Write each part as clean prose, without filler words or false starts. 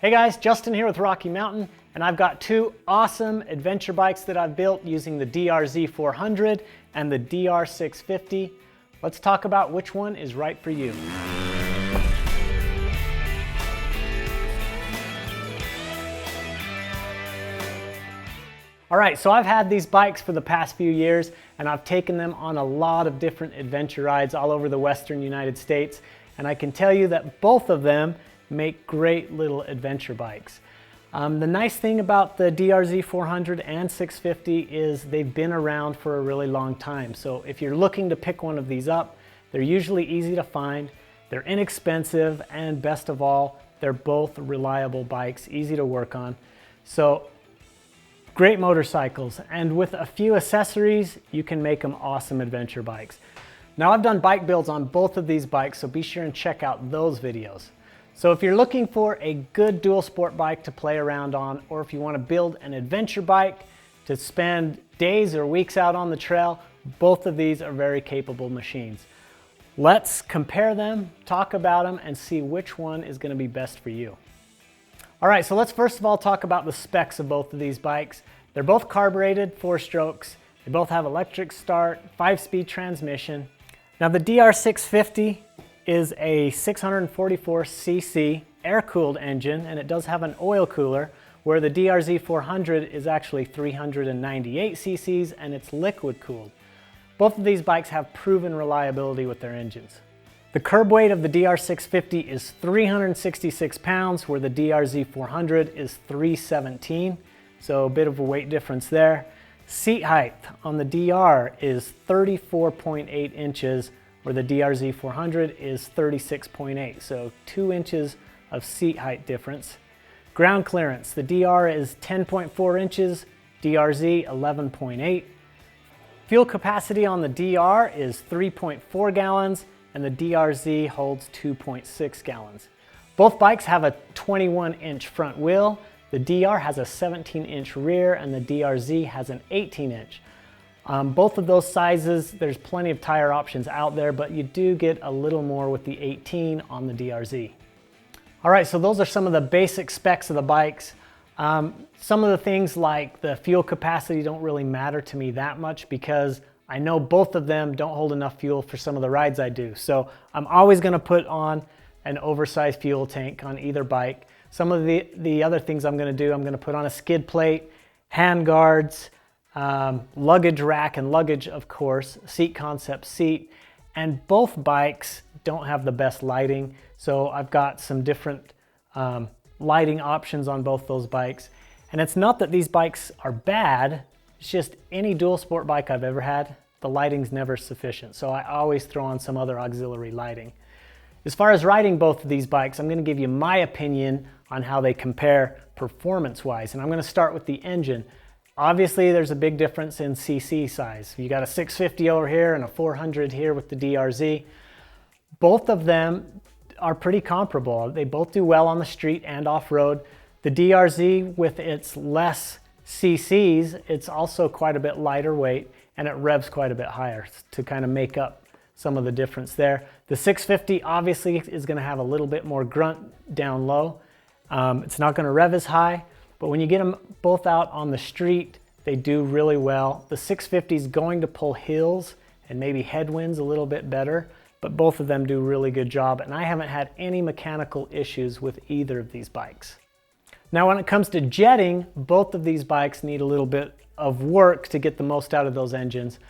Hey guys, Justin here with Rocky Mountain, and I've got two awesome adventure bikes that I've built using the DRZ400 and the DR650. Let's talk about which one is right for you. All right, so I've had these bikes for the past few years, and I've taken them on a lot of different adventure rides all over the Western United States, and I can tell you that both of them make great little adventure bikes. The nice thing about the DRZ400 and 650 is they've been around for a really long time. So if you're looking to pick one of these up, they're usually easy to find, they're inexpensive, and best of all, they're both reliable bikes, easy to work on. So great motorcycles, and with a few accessories, you can make them awesome adventure bikes. Now I've done bike builds on both of these bikes, so be sure and check out those videos. So if you're looking for a good dual sport bike to play around on, or if you want to build an adventure bike to spend days or weeks out on the trail, both of these are very capable machines. Let's compare them, talk about them, and see which one is going to be best for you. All right, so let's first of all talk about the specs of both of these bikes. They're both carbureted 4-strokes. They both have electric start, 5-speed transmission. Now the DR650 is a 644cc air-cooled engine, and it does have an oil cooler, where the DRZ400 is actually 398 cc's and it's liquid cooled. Both of these bikes have proven reliability with their engines. The curb weight of the DR650 is 366 pounds, where the DRZ400 is 317, so a bit of a weight difference there. Seat height on the DR is 34.8 inches, where the DRZ400 is 36.8, so 2 inches of seat height difference. Ground clearance, the DR is 10.4 inches, DRZ 11.8. Fuel capacity on the DR is 3.4 gallons, and the DRZ holds 2.6 gallons. Both bikes have a 21-inch front wheel. The DR has a 17-inch rear, and the DRZ has an 18-inch. Both of those sizes, there's plenty of tire options out there, but you do get a little more with the 18 on the DRZ. All right, so those are some of the basic specs of the bikes. Some of the things like the fuel capacity don't really matter to me that much, because I know both of them don't hold enough fuel for some of the rides I do. So I'm always going to put on an oversized fuel tank on either bike. Some of the other things I'm going to do, I'm going to put on a skid plate, hand guards, luggage rack and luggage, of course, seat concept seat, and both bikes don't have the best lighting. So I've got some different lighting options on both those bikes. And it's not that these bikes are bad, it's just any dual sport bike I've ever had, the lighting's never sufficient. So I always throw on some other auxiliary lighting. As far as riding both of these bikes, I'm going to give you my opinion on how they compare performance-wise. And I'm going to start with the engine. Obviously, there's a big difference in cc size. You got a 650 over here and a 400 here with the DRZ. Both of them are pretty comparable. They both do well on the street and off-road. The DRZ, with its less cc's, it's also quite a bit lighter weight, and it revs quite a bit higher to kind of make up some of the difference there. The 650 obviously is going to have a little bit more grunt down low. It's not going to rev as high, but when you get them both out on the street, they do really well. The 650 is going to pull hills and maybe headwinds a little bit better, but both of them do a really good job, and I haven't had any mechanical issues with either of these bikes. Now when it comes to jetting, both of these bikes need a little bit of work to get the most out of those engines.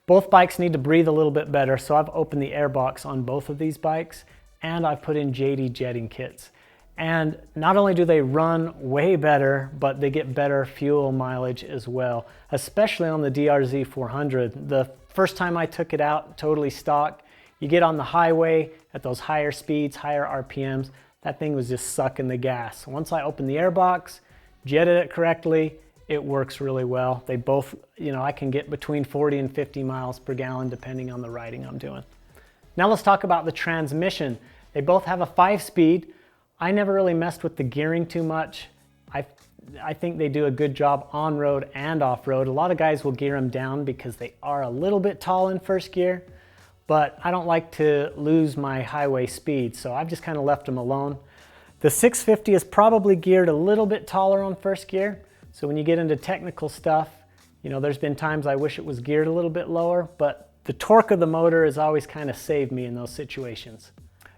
Both bikes need to breathe a little bit better, so I've opened the airbox on both of these bikes, and I've put in JD jetting kits. And not only do they run way better, but they get better fuel mileage as well, especially on the DRZ400. The first time I took it out, totally stock, you get on the highway at those higher speeds, higher RPMs, that thing was just sucking the gas. Once I opened the airbox, jetted it correctly, it works really well. They both, I can get between 40 and 50 miles per gallon depending on the riding I'm doing. Now let's talk about the transmission. They both have a 5-speed. I never really messed with the gearing too much. I think they do a good job on road and off road. A lot of guys will gear them down because they are a little bit tall in first gear, but I don't like to lose my highway speed, so I've just kind of left them alone. The 650 is probably geared a little bit taller on first gear. So when you get into technical stuff, you know, there's been times I wish it was geared a little bit lower, but the torque of the motor has always kind of saved me in those situations.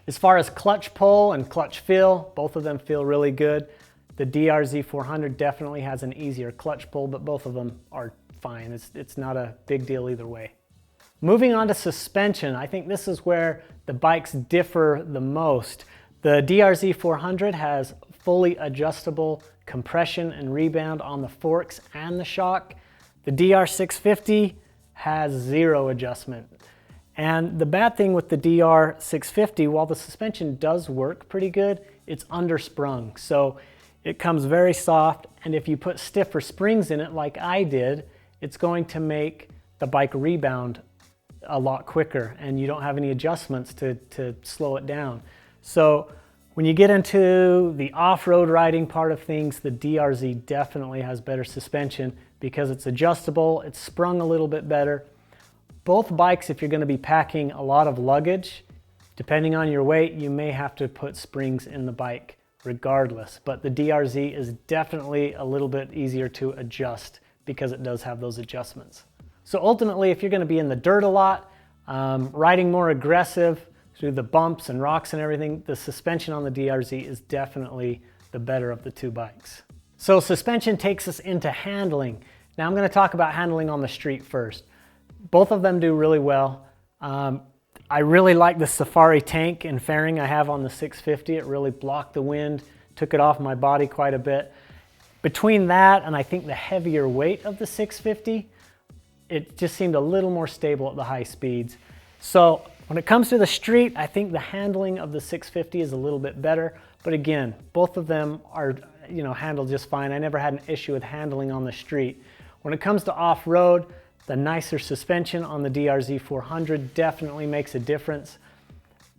As far as clutch pull and clutch feel, both of them feel really good. The DR-Z400 definitely has an easier clutch pull, but both of them are fine. It's not a big deal either way. Moving on to suspension, I think this is where the bikes differ the most. The DR-Z400 has fully adjustable compression and rebound on the forks and the shock. The DR650 has zero adjustment. And the bad thing with the DR650, while the suspension does work pretty good, it's undersprung. So it comes very soft, and if you put stiffer springs in it like I did, it's going to make the bike rebound a lot quicker, and you don't have any adjustments to slow it down. So when you get into the off-road riding part of things, the DRZ definitely has better suspension because it's adjustable, it's sprung a little bit better. Both bikes, if you're going to be packing a lot of luggage, depending on your weight, you may have to put springs in the bike regardless. But the DRZ is definitely a little bit easier to adjust because it does have those adjustments. So ultimately, if you're going to be in the dirt a lot, riding more aggressive through the bumps and rocks and everything, the suspension on the DRZ is definitely the better of the two bikes. So suspension takes us into handling. Now I'm going to talk about handling on the street first. Both of them do really well. I really like the Safari tank and fairing I have on the 650. It really blocked the wind, took it off my body quite a bit. Between that and I think the heavier weight of the 650, it just seemed a little more stable at the high speeds. So when it comes to the street, I think the handling of the 650 is a little bit better. But again, both of them are, you know, handled just fine. I never had an issue with handling on the street. When it comes to off-road, the nicer suspension on the DR-Z400 definitely makes a difference.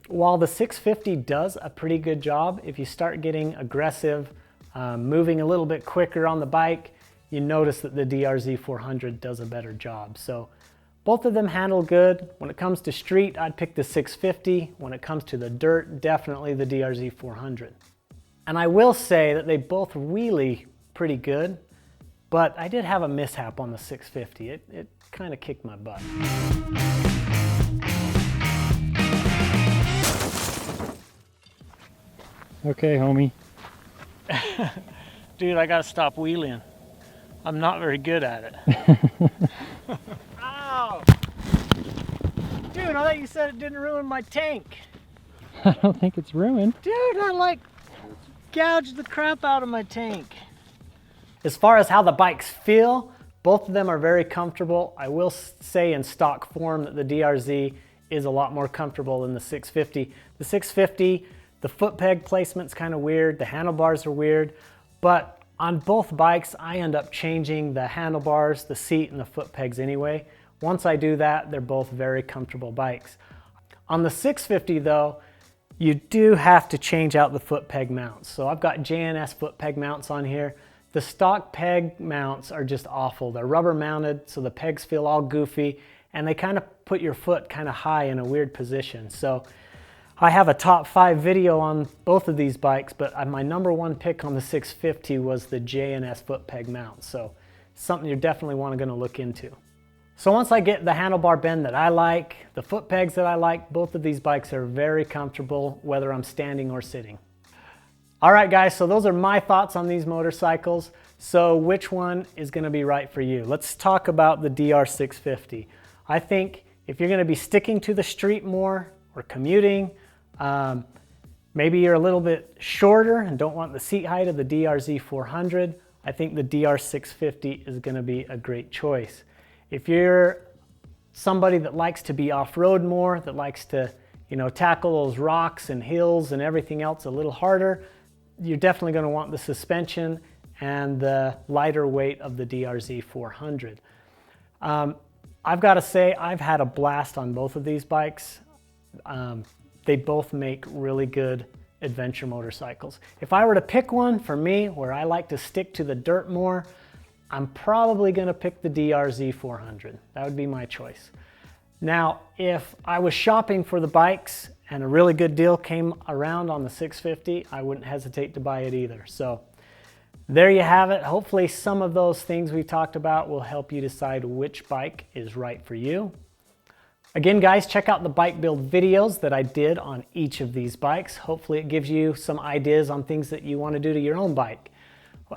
While the 650 does a pretty good job, if you start getting aggressive, moving a little bit quicker on the bike, you notice that the DR-Z400 does a better job. So both of them handle good. When it comes to street, I'd pick the 650. When it comes to the dirt, definitely the DR-Z400. And I will say that they both wheelie pretty good, but I did have a mishap on the 650. It kind of kicked my butt. Okay, homie. Dude, I gotta stop wheeling. I'm not very good at it. Ow! Dude, I thought you said it didn't ruin my tank. I don't think it's ruined. Dude, I like gouged the crap out of my tank. As far as how the bikes feel, both of them are very comfortable. I will say in stock form that the DRZ is a lot more comfortable than the 650. The 650, the foot peg placement's kind of weird, the handlebars are weird, but on both bikes, I end up changing the handlebars, the seat, and the foot pegs anyway. Once I do that, they're both very comfortable bikes. On the 650 though, you do have to change out the foot peg mounts. So I've got JNS foot peg mounts on here. The stock peg mounts are just awful. They're rubber mounted, so the pegs feel all goofy, and they kind of put your foot kind of high in a weird position. So I have a top 5 video on both of these bikes, but my #1 pick on the 650 was the JNS foot peg mount. So something you're definitely going to look into. So once I get the handlebar bend that I like, the foot pegs that I like, both of these bikes are very comfortable whether I'm standing or sitting. All right guys, so those are my thoughts on these motorcycles. So which one is going to be right for you? Let's talk about the DR650. I think if you're going to be sticking to the street more or commuting, maybe you're a little bit shorter and don't want the seat height of the DR-Z400, I think the DR650 is going to be a great choice. If you're somebody that likes to be off-road more, that likes to, you know, tackle those rocks and hills and everything else a little harder, you're definitely going to want the suspension and the lighter weight of the DR-Z400. I've got to say, I've had a blast on both of these bikes. They both make really good adventure motorcycles. If I were to pick one for me where I like to stick to the dirt more, I'm probably going to pick the DR-Z400. That would be my choice. Now, if I was shopping for the bikes and a really good deal came around on the 650, I wouldn't hesitate to buy it either. So there you have it. Hopefully some of those things we talked about will help you decide which bike is right for you. Again, guys, check out the bike build videos that I did on each of these bikes. Hopefully it gives you some ideas on things that you want to do to your own bike.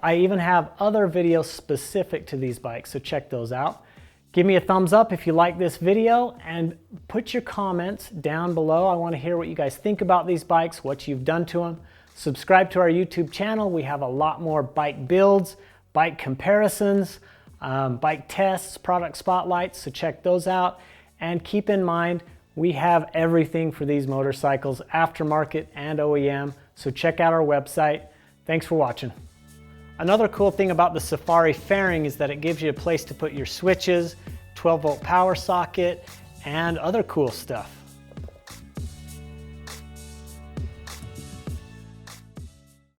I even have other videos specific to these bikes, so check those out. Give me a thumbs up if you like this video and put your comments down below. I want to hear what you guys think about these bikes, what you've done to them. Subscribe to our YouTube channel. We have a lot more bike builds, bike comparisons, bike tests, product spotlights, so check those out. And keep in mind, we have everything for these motorcycles, aftermarket and OEM, so check out our website. Thanks for watching. Another cool thing about the Safari fairing is that it gives you a place to put your switches, 12-volt power socket, and other cool stuff.